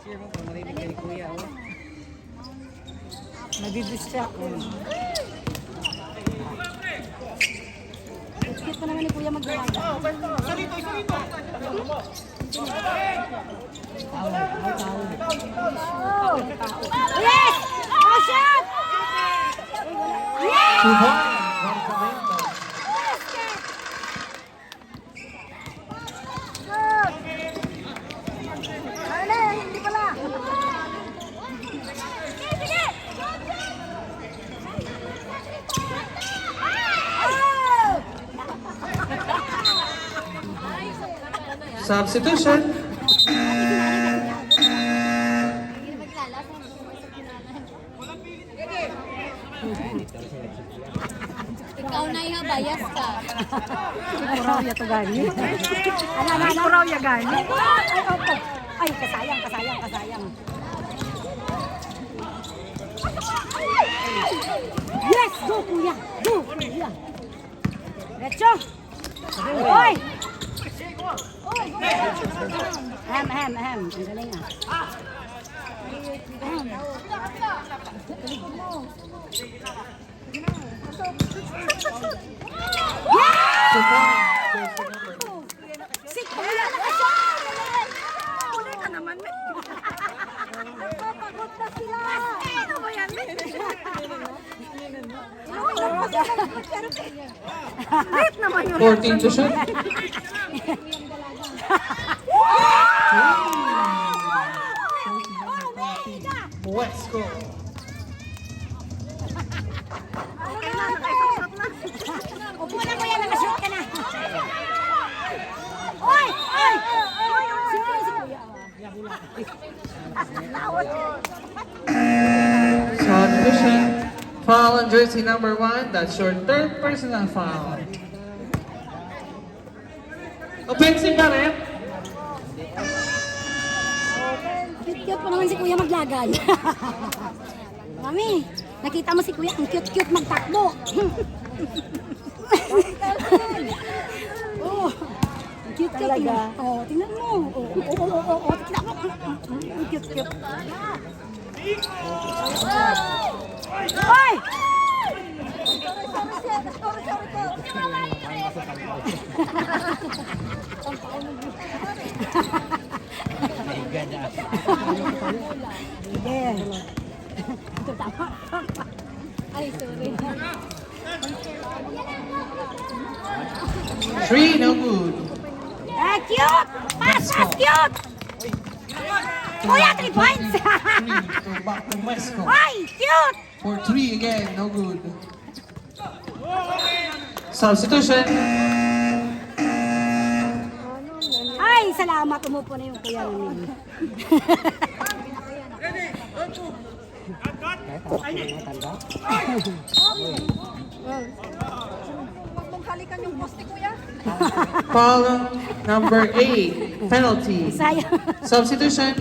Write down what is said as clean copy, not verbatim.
Cheer mo pa, marinig ka ni Kuya, oh. Nadidistract. Cute pa naman ni Kuya magdala. Salito, salito! Yes! Oh, shot! Yes! 2 points. One Fomento. Ano, hindi pala. Substitution. Ikaw na yung bias ka. Kuraw ya to gani. Kuraw ya gani. Ay, opo. Ay, kasayang. Yes! Go, Kuya! Go, Kuya! Retso! Oy! Ham. Ang galing ah. Two points. Goes to number 2. Si Kuya na siya! Kuya ka naman, men. Napapagod na sila. Ano ba yan, men? Late naman yun. 14 to shoot. West Coast. Okay na, nakaisang na. Upo na, Kuya, nakashoot ka na. Oy! Si Kuya. Substitution. Foul on jersey number 1. That's your third personal foul. Offensive pa rin. Cute pa naman si Kuya maglagay. Mami, nakita mo si Kuya, ang cute magtakbo. Oh, ang cute talaga. Oh, tingnan mo. Oh, tingnan mo. Ang cute. Hoy! Ito tama. Ay, sorry. 3, no good. Ah, cute! Pass, cute! Kuya, 3 points! 3 to back to West Coast. Ay, cute! For 3 again, no good. Substitution. Ay, salamat. Umupo na yung kuya namin. Foul number 8. Penalty. Sayang. Substitution.